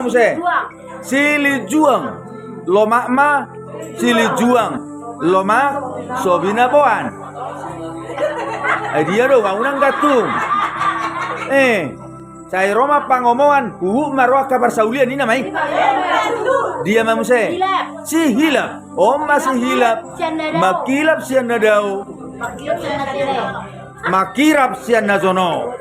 Muse sili juang lomak ma sili juang lomak sobina boan dia do unang gatung saya Roma pangomongan marwa kabar saulia ni namai dia mamuse si hilap masih hilap makilap sian nadau makirap sian nazono.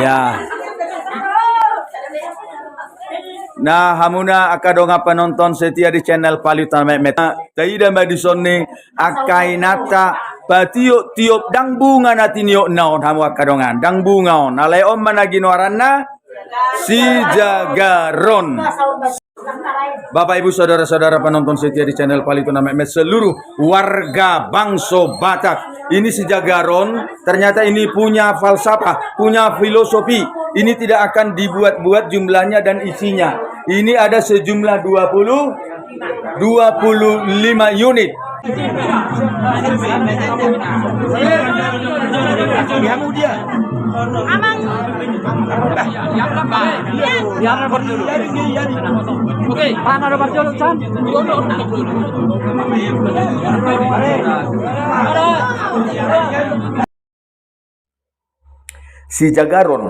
Ya. Nah, hamuna akadonga penonton setia di channel Palutan Meta. Taida madisone akainata patio tiop dang bunga natinio naon hamu akadongan dang bunga on. Alai om managino aranna si Jagaron. Bapak Ibu saudara-saudara penonton setia di channel Palutan Meta seluruh warga Bangso Batak. Ini si Jagaron, ternyata ini punya falsafah, punya filosofi. Ini tidak akan dibuat-buat jumlahnya dan isinya. Ini ada sejumlah 25 unit. Dia. Si Jagaron.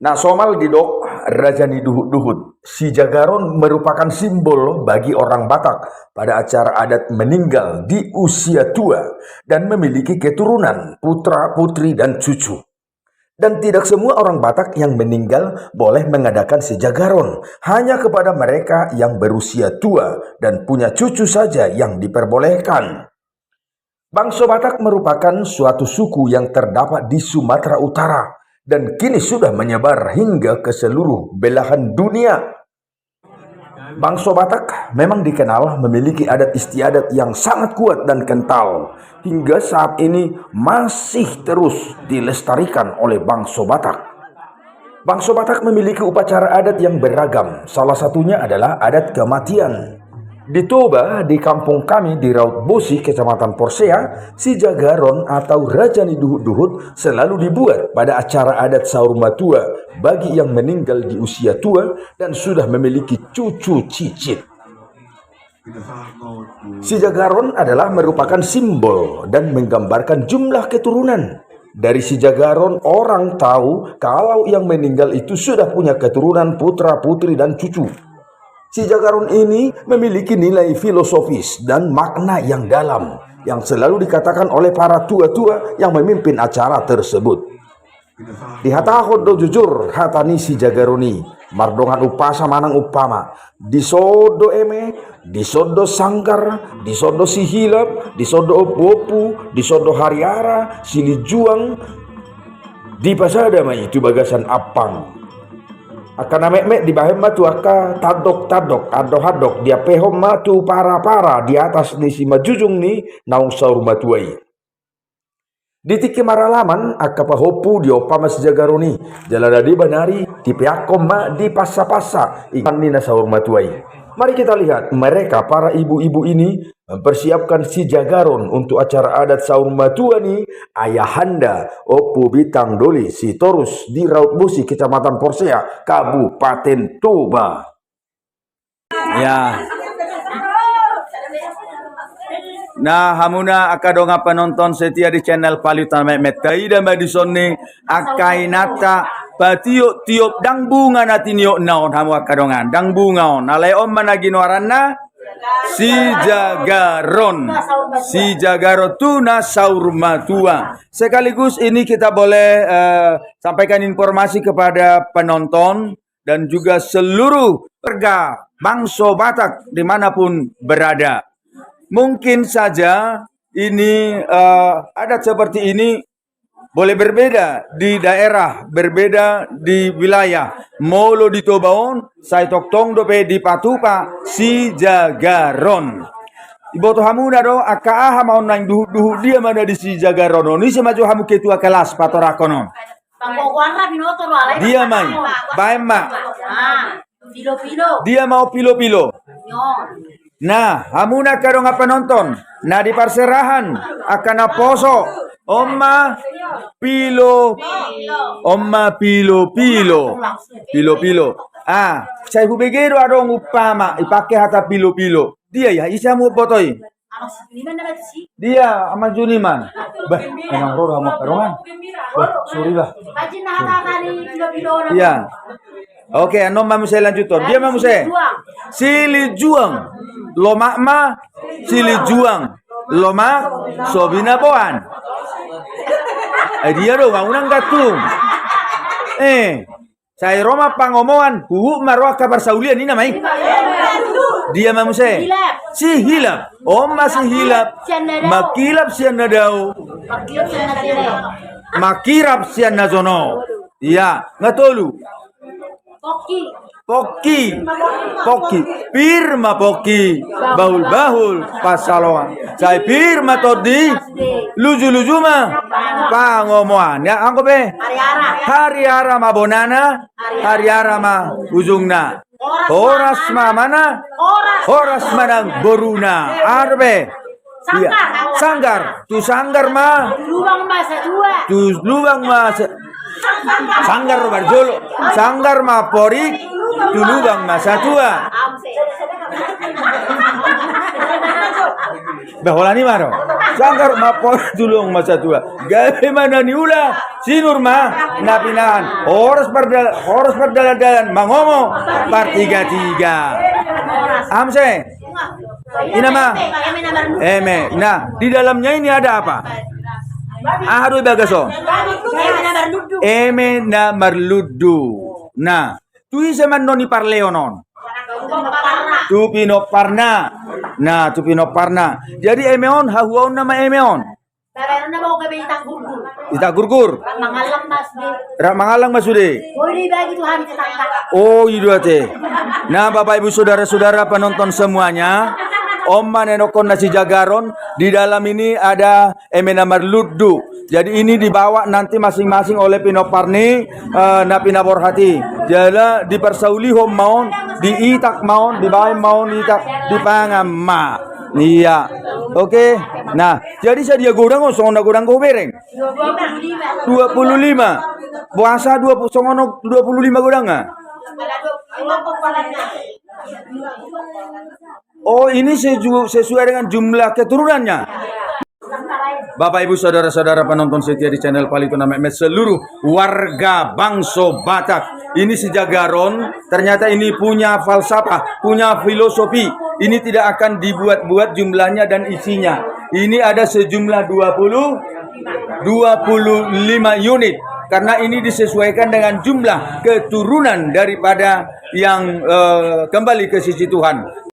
Nah, somal didok Rajani Duhut. Si Jagaron merupakan simbol bagi orang Batak pada acara adat meninggal di usia tua dan memiliki keturunan putra, putri, dan cucu. Dan tidak semua orang Batak yang meninggal boleh mengadakan si Jagaron. Hanya kepada mereka yang berusia tua dan punya cucu saja yang diperbolehkan. Bangso Batak merupakan suatu suku yang terdapat di Sumatera Utara dan kini sudah menyebar hingga ke seluruh belahan dunia. Bangso Batak memang dikenal memiliki adat istiadat yang sangat kuat dan kental. Hingga saat ini masih terus dilestarikan oleh Bangso Batak. Bangso Batak memiliki upacara adat yang beragam. Salah satunya adalah adat kematian. Di Toba, di kampung kami di Raut Bosi, Kecamatan Porsea, si Jagaron atau Rajani Duhut selalu dibuat pada acara adat sahur matua bagi yang meninggal di usia tua dan sudah memiliki cucu cicit. Si Jagaron adalah merupakan simbol dan menggambarkan jumlah keturunan. Dari si Jagaron orang tahu kalau yang meninggal itu sudah punya keturunan putra, putri, dan cucu. Si Jagaron ini memiliki nilai filosofis dan makna yang dalam yang selalu dikatakan oleh para tua-tua yang memimpin acara tersebut. Di hatahod do jujur hatani si Jagaroni mardongan upasa manang upama disodo eme, disodo sangkar, disodo si hilap, disodo opopu, disodo hariara, sili juang, di pasada mai itu bagasan apang. Akan mek di bahem matu aka tadok ado hadok dia pehom matu para di atas di sima jujung ni naung saur matuai. Di tiki maralaman aka pahopu di opama si Jagaroni jalada di banari di peakom ma di pasa ikan ni na saur matuai. Mari kita lihat mereka para ibu-ibu ini mempersiapkan si Jagaron untuk acara adat sahur matua nih. Ayahanda Opu Bitang Doli si Torus di Raut Bosi, Kecamatan Porsea, Kabupaten Toba. Ya. Nah, hamuna akadonga penonton setia di channel Palutan Meta dan madisone akainata patio tiop dang bunga natinio naon hamu akadongan dang bunga on. Alai om managino aranna si Jagaron. Si Jagaron tuna saur matua. Sekaligus ini kita boleh sampaikan informasi kepada penonton dan juga seluruh warga Bangso Batak dimanapun berada. Mungkin saja ini adat seperti ini boleh berbeda di daerah, berbeda di wilayah. Molo di Tobaon, saya toktong dope di Patupa, si Jagaron. Iboto hamuda do aka mau nang duhu dia mana di si Jagaron. Ni semaju hamu ketua kelas patorakono. Dia mai, baik mak. Pilo-pilo. Dia mau pilo-pilo. Nyon. Nah, hamuna karong penonton. Nah di perserahan akan poso. Oma pilo. Oma pilo-pilo. Pilo-pilo. Ah, saya hubegero adong upama ipake hata pilo-pilo. Dia ya isa mo potoi. Anak Juniman naman si. Dia sama Juniman. Bah, emang roda mau karongan. Bah, sorry bah. Kaji nakakali pilo-pilo na. Iya. Oke, ano mamu saya lanjuton. Dia mamu saya. Sili juang. Lomak ma sili juang. Lomak sobina boan. Dia do unang gatung. Saya Roma pangomongan marwah kabar saulian ini namanya. Dia mamu saya. Si hilap. Masih hilap. Makilap sian nadau. Makirap sian nazono. Iya, ngatolu. Poki, pirma poki, bahul pasaloan. Saya pirma todi, luju mah, pangomoan. Ya, angko be. Hari-ara ma bonana, hari-ara ma ujungna. Horas ma mana? Horas manang boruna. Arbe. Iya. Sanggar. Tu sanggar ma. Tu lubang ma. Sanggar barjolo. Sanggar ma porik. Tu lubang ma satua. Bahola ni maro. Sanggar ma porik tu lubang ma satua. Gawe mana ni ula. Sinur ma napinahan. Horas berdalan mangomo par 3-3. Amse. Ini mah. Nah, di dalamnya ini ada apa? Aduh bagaso. Na marludu. Nah, tu isa man noni parleonon. Tu pinoparna. Nah, tu pinoparna. Jadi emeon hahuaon nama emeon. Pero na mo gabi itang gurgur. Ita gurgur. Mangalang masude. Oh, itu ate. Nah, Bapak Ibu saudara-saudara penonton semuanya, Oma nenokon nasi jagaron di dalam ini ada emena marludu. Jadi ini dibawa nanti masing-masing oleh Pinoparni Napina Borhati. Jadi dipersauli hom maun, diitak maun, dibawa maun itak dipangama. Iya. Oke. Nah, jadi saya dia godang songon godang go bereng. 25. Puasa 20 songono 25 godang ah. Oh, ini sesuai dengan jumlah keturunannya. Bapak Ibu saudara-saudara penonton setia di channel Palito Nama seluruh warga Bangso Batak. Ini sejagaron, ternyata ini punya falsafah, punya filosofi. Ini tidak akan dibuat-buat jumlahnya dan isinya. Ini ada sejumlah 25 unit. Karena ini disesuaikan dengan jumlah keturunan daripada yang kembali ke sisi Tuhan.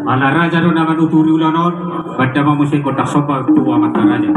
Ala raja do naman uturi ulanon, badda mamusay kotak sopa tuwa mata raja.